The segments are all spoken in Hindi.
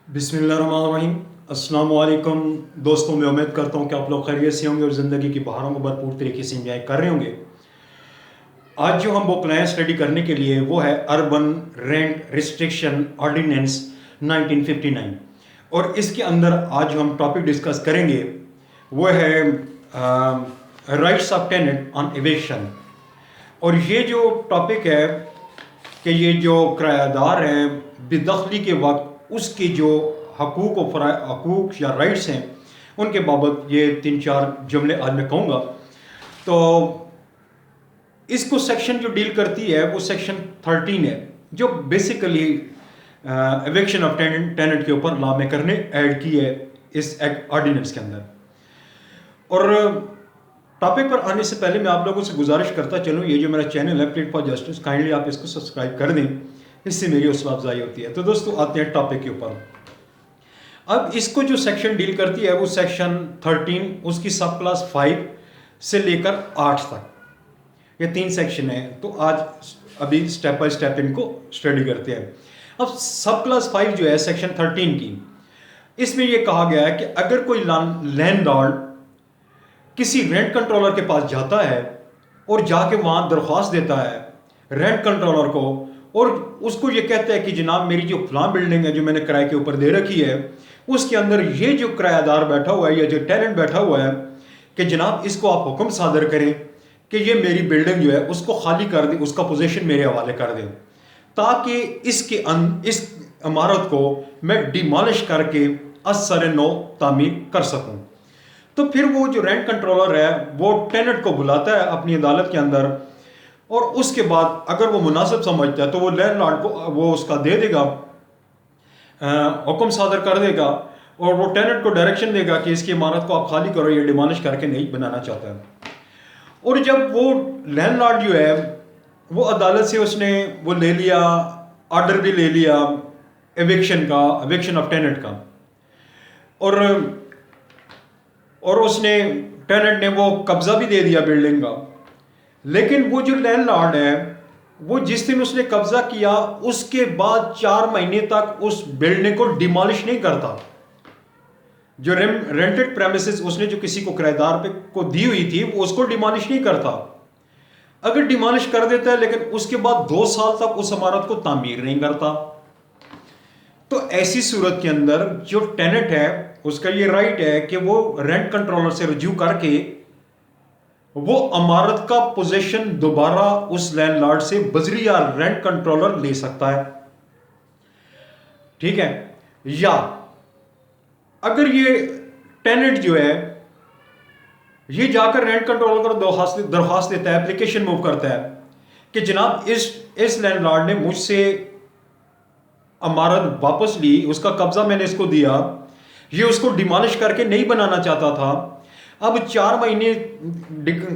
बिस्मिल्लाहिर्रहमानिर्रहीम। अस्सलाम वालेकुम दोस्तों, मैं उम्मीद करता हूँ कि आप लोग खैरियत से होंगे और ज़िंदगी की बहारों को भरपूर तरीके से इंजॉय कर रहे होंगे। आज जो हम बुक लाए स्टडी करने के लिए वो है अर्बन रेंट रिस्ट्रिक्शन ऑर्डिनेंस 1959 और इसके अंदर आज जो हम टॉपिक डिस्कस करेंगे वो है rights of tenant on eviction. और ये जो टॉपिक है कि ये जो किरायादार हैं बेदखली के वक्त उसके जो हकूक़ या राइट्स हैं उनके बाबत ये 3-4 जुमले आज मैं कहूँगा। तो इसको सेक्शन जो डील करती है वो सेक्शन 13 है जो बेसिकली एविक्शन ऑफ टेनेंट के ऊपर लॉ मेकर ने ऐड की है इस ऑर्डिनेंस के अंदर। और टॉपिक पर आने से पहले मैं आप लोगों से गुजारिश करता चलूँ, ये जो मेरा चैनल है प्लेट फॉर जस्टिस, काइंडली आप इसको सब्सक्राइब कर दें, इससे मेरी हौसला अफजाई होती है। तो दोस्तों आते हैं टॉपिक के ऊपर। अब इसको जो सेक्शन डील करती है वो सेक्शन 13 उसकी सब क्लास 5 से लेकर 8 तक, ये 3 सेक्शन है। तो आज अभी स्टेप बाय स्टेप इनको स्टडी करते हैं। अब सब क्लास 5 जो है सेक्शन 13 की, इसमें यह कहा गया है कि अगर कोई लैंडलॉर्ड किसी रेंट कंट्रोलर के पास जाता है और जाके वहां दरख्वास्त देता है रेंट कंट्रोलर को और उसको ये कहता है कि जनाब मेरी जो फलां बिल्डिंग है जो मैंने किराए के ऊपर दे रखी है उसके अंदर ये जो किरायादार बैठा हुआ है या जो टेनेंट बैठा हुआ है कि जनाब इसको आप हुक्म सादर करें कि ये मेरी बिल्डिंग जो है उसको खाली कर दे, उसका पोजीशन मेरे हवाले कर दें ताकि इस इमारत को मैं डिमॉलिश करके असर नो तामीर कर सकूं। तो फिर वो जो रेंट कंट्रोलर है वो टेनेंट को बुलाता है अपनी अदालत के अंदर और उसके बाद अगर वो मुनासिब समझता है तो वो लैंडलॉर्ड को वो उसका दे देगा, हुक्म सादर कर देगा और वो टेनेंट को डायरेक्शन देगा कि इसकी इमारत को आप खाली करो, ये डिमॉलिश करके नहीं बनाना चाहता है। और जब वो लैंडलॉर्ड जो है वो अदालत से उसने वो ले लिया, ऑर्डर भी ले लिया एविक्शन का, एविक्शन ऑफ टेनेंट का, और उसने टेनेंट ने वो कब्जा भी दे दिया बिल्डिंग का, लेकिन वो जो लैंडलॉर्ड है वो जिस दिन उसने कब्जा किया उसके बाद 4 महीने तक उस बिल्डिंग को डिमॉलिश नहीं करता। जो रेंटेड प्रेमिसेस उसने जो किसी को किराएदार पे को दी हुई थी वो उसको डिमॉलिश नहीं करता। अगर डिमॉलिश कर देता है लेकिन उसके बाद 2 साल तक उस इमारत को तामीर नहीं करता। तो ऐसी सूरत के अंदर जो टेनेंट है उसका ये राइट है कि वो रेंट कंट्रोलर से रजू करके वो इमारत का पोजीशन दोबारा उस लैंडलॉर्ड से बजरिया रेंट कंट्रोलर ले सकता है, ठीक है। या अगर ये टेनेंट जो है ये जाकर रेंट कंट्रोलर को दरख्वास्त देता है, एप्लीकेशन मूव करता है कि जनाब इस लैंडलॉर्ड ने मुझसे इमारत वापस ली, उसका कब्जा मैंने इसको दिया, ये उसको डिमॉलिश करके नहीं बनाना चाहता था। अब 4 महीने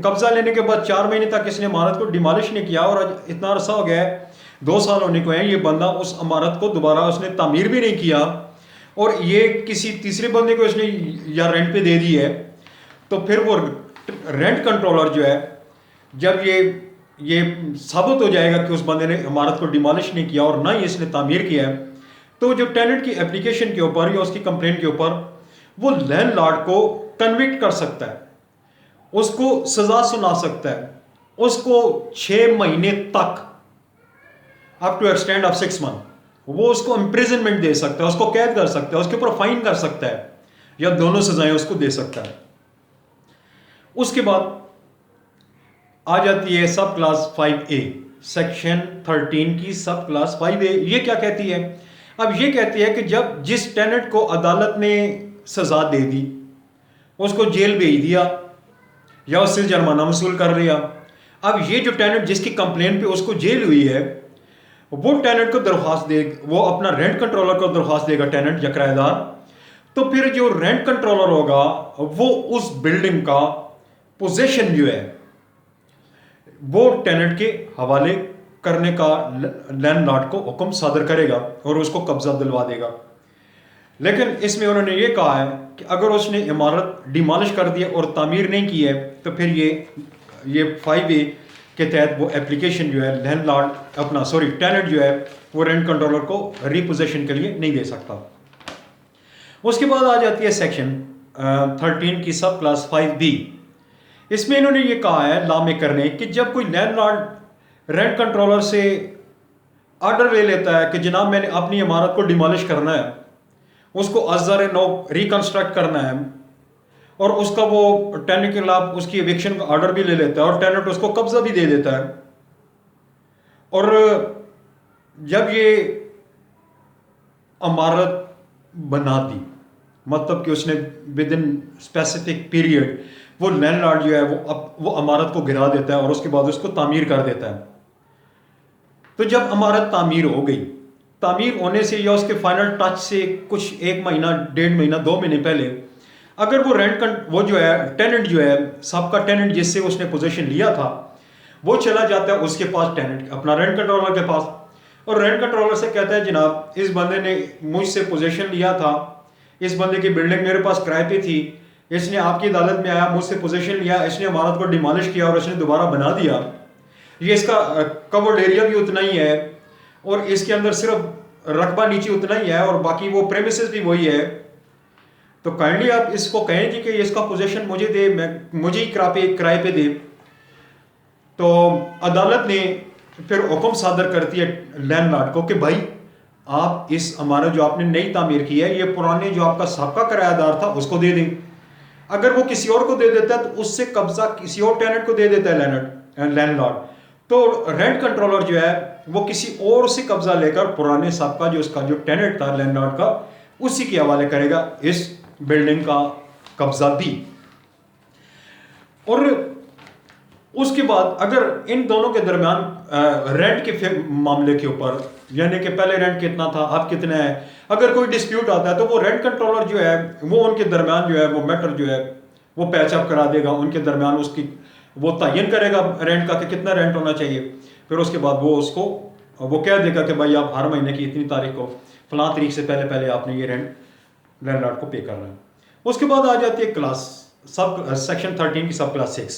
कब्जा लेने के बाद 4 महीने तक इसने इमारत को डिमॉलिश नहीं किया और आज इतना अरसा हो गया है, 2 साल होने को है, ये बंदा उस इमारत को दोबारा उसने तामीर भी नहीं किया और ये किसी तीसरे बंदे को इसने या रेंट पे दे दी है। तो फिर वो रेंट कंट्रोलर जो है जब ये साबित हो जाएगा कि उस बंदे ने इमारत को डिमॉलिश नहीं किया और ना ही इसने तामीर किया है, तो जो टेनेंट की एप्लीकेशन के ऊपर या उसकी कंप्लेंट के ऊपर वो लैंडलॉर्ड को कन्विक्ट कर सकता है, उसको सजा सुना सकता है, उसको 6 महीने तक up to extend of 6 month वो उसको इम्प्रिजनमेंट दे सकता है, उसको कैद कर सकता है, उसके ऊपर फाइन कर सकता है या दोनों सजाएं उसको दे सकता है। उसके बाद आ जाती है सब क्लास 5A, सेक्शन 13 की सब क्लास 5A। ये क्या कहती है? अब ये कहती है कि जब जिस टेनेंट को अदालत ने सजा दे दी, उसको जेल भेज दिया या उससे जुर्माना वसूल कर लिया, अब ये जो टेनेंट जिसकी कंप्लेन पे उसको जेल हुई है वो टेनेंट को दरख्वास्त दे, वो अपना रेंट कंट्रोलर को दरख्वास्त देगा, टेनेंट या किराएदार। तो फिर जो रेंट कंट्रोलर होगा वो उस बिल्डिंग का पोजीशन जो है वो टेनेंट के हवाले करने का लैंडलॉर्ड को हुक्म सादर करेगा और उसको कब्जा दिलवा देगा। लेकिन इसमें उन्होंने ये कहा है कि अगर उसने इमारत डिमॉलिश कर दी और तामीर नहीं की है तो फिर ये 5A के तहत वो एप्लीकेशन जो है टेनेंट जो है वो रेंट कंट्रोलर को रिपोजेशन के लिए नहीं दे सकता। उसके बाद आ जाती है सेक्शन 13 की सब क्लास 5B। इसमें इन्होंने ये कहा है लॉ मेकर ने कि जब कोई लैंडलॉर्ड रेंट कंट्रोलर से ऑर्डर ले लेता है कि जनाब मैंने अपनी इमारत को डिमोलिश करना है, उसको अज़र नो रिकंस्ट्रक्ट करना है, और उसका वो टेनेंट के खिलाफ उसकी एविक्शन का ऑर्डर भी ले लेता है और टेनेंट उसको कब्जा भी दे देता है, और जब ये इमारत बना दी, मतलब कि उसने विद इन स्पेसिफिक पीरियड वो लैंडलॉर्ड जो है वो इमारत को गिरा देता है और उसके बाद उसको तामीर कर देता है। तो जब इमारत तामीर हो गई, तामीर होने से या उसके फाइनल टच से कुछ 1 महीना 1.5 महीना 2 महीने पहले अगर वो जो है टेनेंट जो है सबका टेनेंट जिससे उसने पोजीशन लिया था वो चला जाता है उसके पास, टेनेंट अपना रेंट कंट्रोलर के पास, और रेंट कंट्रोलर से कहता है जनाब इस बंदे ने मुझसे पोजीशन लिया था, इस बंदे की बिल्डिंग मेरे पास किराए पे थी, इसने आपकी अदालत में आया, मुझसे पोजीशन लिया, इसने इमारत को डिमोलिश किया और इसने दोबारा बना दिया, ये इसका कवर्ड एरिया भी उतना ही है और इसके अंदर सिर्फ रकबा नीचे उतना ही है और बाकी वो प्रेमिसेस भी वही है, तो काइंडली आप इसको कहें जी कि इसका पोजीशन मुझे दे, मुझे ही किराए पे दे। तो अदालत ने फिर हुक्म सादर करती है लैंडलॉर्ड को कि भाई आप इस इमारत जो आपने नई तामीर की है ये पुराने जो आपका सबका किरायादार था उसको दे दें। अगर वो किसी और को दे देता है तो उससे कब्जा किसी और टेनेंट को दे देता है लैंडलॉर्ड, तो रेंट कंट्रोलर जो है वो किसी और से कब्जा लेकर पुराने सबका जो उसका जो टेनेंट था लैंडलॉर्ड का उसी के हवाले करेगा इस बिल्डिंग का कब्जा भी। और उसके बाद अगर इन दोनों के दरमियान रेंट के मामले के ऊपर, यानी कि पहले रेंट कितना था अब कितना है, अगर कोई डिस्प्यूट आता है तो वो रेंट कंट्रोलर जो है वो उनके दरमियान जो है वो मैटर जो है वो पैचअप करा देगा, उनके दरमियान उसकी वो तयन करेगा रेंट का कि कितना रेंट होना चाहिए। फिर उसके बाद वो उसको वो कह देगा कि भाई आप हर महीने की इतनी तारीख को फलां तारीख से पहले पहले आपने ये रेंट लैंडलॉर्ड को पे करना है। उसके बाद आ जाती है सेक्शन 13 की सब क्लास 6।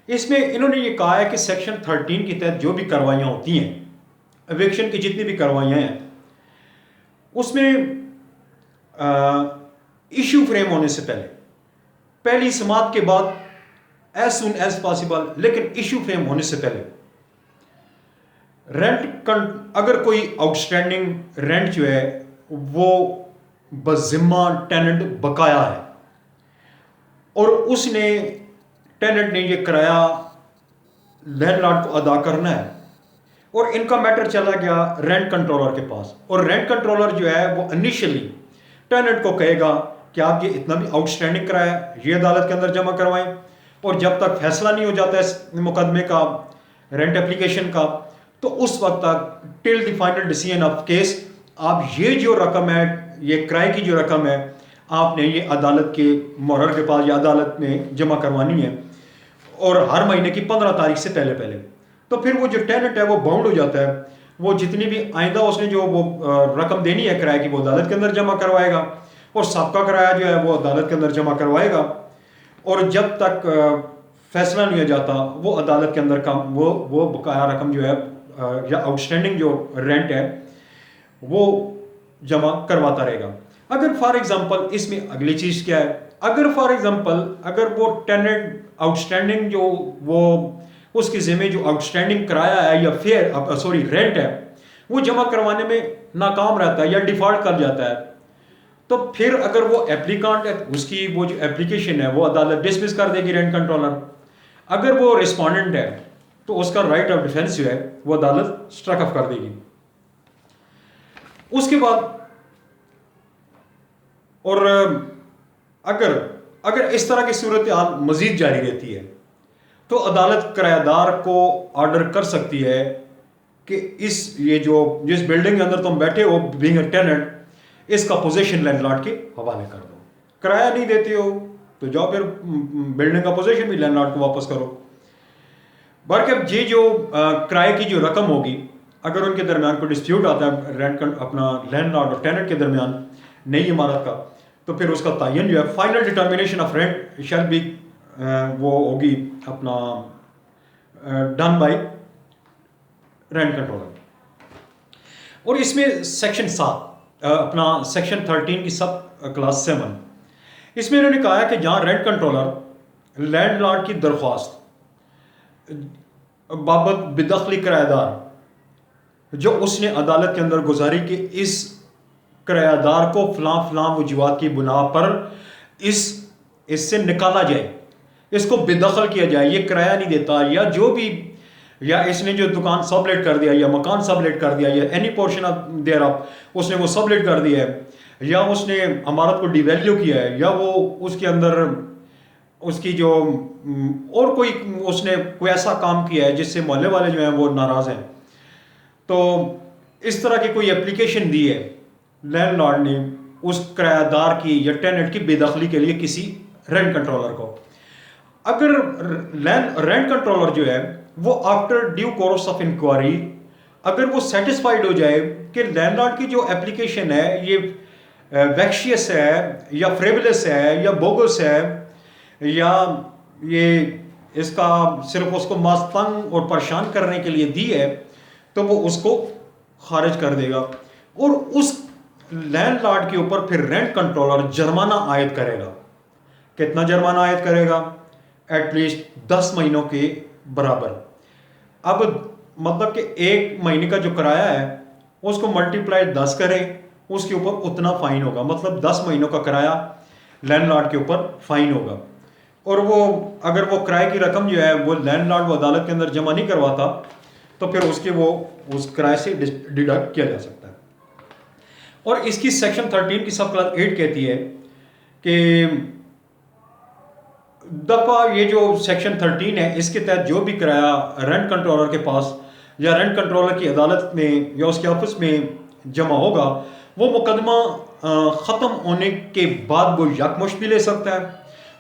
इसमें इन्होंने ये कहा है कि सेक्शन 13 के तहत जो भी कार्रवाइयाँ होती हैं, एविक्शन की जितनी भी कार्रवाइयाँ हैं, उसमें इशू फ्रेम होने से पहली समात के बाद एज सुन एज पॉसिबल, लेकिन इशू फ्रेम होने से पहले अगर कोई आउटस्टैंडिंग रेंट जो है वो बज़िम्मा टेनेंट बकाया है और उसने टेनेंट ने ये किराया लैंडलॉर्ड को अदा करना है और इनका मैटर चला गया रेंट कंट्रोलर के पास, और रेंट कंट्रोलर जो है वो इनिशियली टेनेंट को कहेगा कि आप ये इतना भी आउटस्टैंडिंग किराया ये अदालत के अंदर जमा करवाएं, और जब तक फैसला नहीं हो जाता इस मुकदमे का रेंट एप्लीकेशन का तो उस वक्त तक till the final decision of case आप ये जो रकम है, ये किराए की जो रकम है, आपने ये अदालत के मुहर्रर के पास या अदालत में जमा करवानी है, और हर महीने की 15 तारीख से पहले पहले। तो फिर वो जो टेनेंट है वो बाउंड हो जाता है, वो जितनी भी आइंदा उसने जो वो रकम देनी है किराए की वो अदालत के अंदर जमा करवाएगा और सबका किराया जो है वो अदालत के अंदर जमा करवाएगा, और जब तक फैसला नहीं हो जाता वो अदालत के अंदर का वो बकाया रकम जो है या आउटस्टैंडिंग जो रेंट है वो जमा करवाता रहेगा। अगर फॉर एग्जांपल इसमें अगली चीज़ क्या है, अगर फॉर एग्जांपल अगर वो टेनेंट आउटस्टैंडिंग जो वो उसके ज़िम्मे जो आउटस्टैंडिंग किराया है या रेंट है वो जमा करवाने में नाकाम रहता है या डिफ़ॉल्ट कर जाता है, तो फिर अगर वो एप्लीकांट है उसकी वो जो एप्लीकेशन है वो अदालत डिसमिस कर देगी रेंट कंट्रोलर। अगर वो रिस्पोंडेंट है तो उसका राइट ऑफ डिफेंस जो है वो अदालत स्ट्रक ऑफ कर देगी। उसके बाद और अगर इस तरह की सूरत हाल मजीद जारी रहती है तो अदालत किराएदार को ऑर्डर कर सकती है कि जिस बिल्डिंग के अंदर तुम बैठे हो बीइंग अ टेनेंट, इसका पोजीशन लैंडलॉर्ड के हवाले कर दो। किराया नहीं देते हो तो जाओ फिर बिल्डिंग का पोजीशन भी लैंडलॉर्ड को वापस करो। बल्कि अब ये जो किराए की जो रकम होगी, अगर उनके दरमियान कोई डिस्प्यूट आता है अपना लैंडलॉर्ड और टेनेंट के दरमियान नई इमारत का, तो फिर उसका तयन जो है final determination of rent shall be वो होगी अपना डन बाय रेंट कंट्रोलर। और इसमें सेक्शन 7 अपना सेक्शन 13 की सब क्लास 7, इसमें इन्होंने कहा है कि जहाँ रेंट कंट्रोलर लैंडलॉर्ड की दरख्वास्त बाबत बेदखली किराएदार जो उसने अदालत के अंदर गुजारी कि इस किराएदार को फलां फलां वजूहात की बुना पर इससे निकाला जाए, इसको बेदखल किया जाए, ये किराया नहीं देता, या जो भी, या इसने जो दुकान सबलेट कर दिया या मकान सबलेट कर दिया या any portion of their of उसने वो सबलेट कर दिया है, या उसने इमारत को डिवैल्यू किया है, या वो उसके अंदर उसकी जो और कोई उसने कोई ऐसा काम किया है जिससे मोहल्ले वाले जो हैं वो नाराज़ हैं, तो इस तरह की कोई एप्लीकेशन दी है लैंडलॉर्ड ने उस किराएदार की या टेनेंट की बेदखली के लिए किसी रेंट कंट्रोलर को। अगर रेंट कंट्रोलर जो है वो after due course of inquiry अगर वो सेटिस्फाइड हो जाए कि लैंडलॉर्ड की जो एप्लीकेशन है ये वैक्शियस है या फ्रेवलेस है या बोगस है या ये इसका सिर्फ उसको मास्तंग और परेशान करने के लिए दी है, तो वो उसको खारिज कर देगा और उस लैंडलॉर्ड के ऊपर फिर रेंट कंट्रोलर जुर्माना आयद करेगा। कितना जुर्माना आयद करेगा? एटलीस्ट 10 महीनों के बराबर। अब मतलब कि 1 महीने का जो किराया है उसको मल्टीप्लाई 10 करें, उसके ऊपर उतना फाइन होगा, मतलब 10 महीनों का किराया लैंडलॉर्ड के ऊपर फाइन होगा। और वो अगर वो किराए की रकम जो है वो लैंडलॉर्ड वो अदालत के अंदर जमा नहीं करवाता तो फिर उसके वो उस किराए से डिडक्ट किया जा सकता है। और इसकी सेक्शन 13 की सब क्लास 8 कहती है कि दफ़ा ये जो सेक्शन 13 है इसके तहत जो भी किराया रेंट कंट्रोलर के पास या रेंट कंट्रोलर की अदालत में या उसके ऑफिस में जमा होगा वो मुकदमा ख़त्म होने के बाद वो यकमुश्त भी ले सकता है,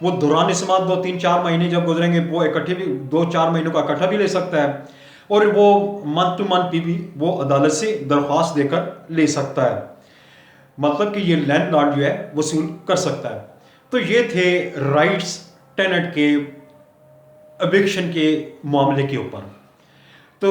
वो दौरान इसमात 2-3-4 महीने जब गुजरेंगे वो इकट्ठे भी 2-4 महीनों का इकट्ठा भी ले सकता है, और वो मंथ टू मंथ भी वो अदालत से दरख्वास्त देकर ले सकता है, मतलब कि ये लैंडलॉर्ड जो है वसूल कर सकता है। तो ये थे राइट्स टेनेंट के एविक्शन के मामले के ऊपर। तो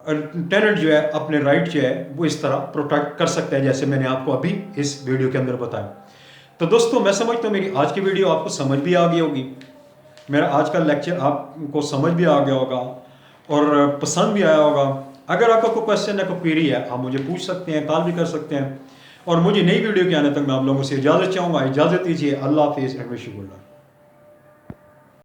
टेनेंट जो है अपने राइट जो है वो इस तरह प्रोटेक्ट कर सकता है जैसे मैंने आपको अभी इस वीडियो के अंदर बताया। तो दोस्तों मैं समझता हूँ मेरी आज की वीडियो आपको समझ भी आ गई होगी, मेरा आज का लेक्चर आपको समझ भी आ गया होगा और पसंद भी आया होगा। अगर आपका कोई क्वेश्चन है कोई क्वेरी है आप मुझे पूछ सकते हैं, कॉल भी कर सकते हैं। और मुझे नई वीडियो के आने तक मैं आप लोगों से इजाज़त चाहूँगा। इजाज़त दीजिए। अल्लाह हाफिज़ and wish you good luck.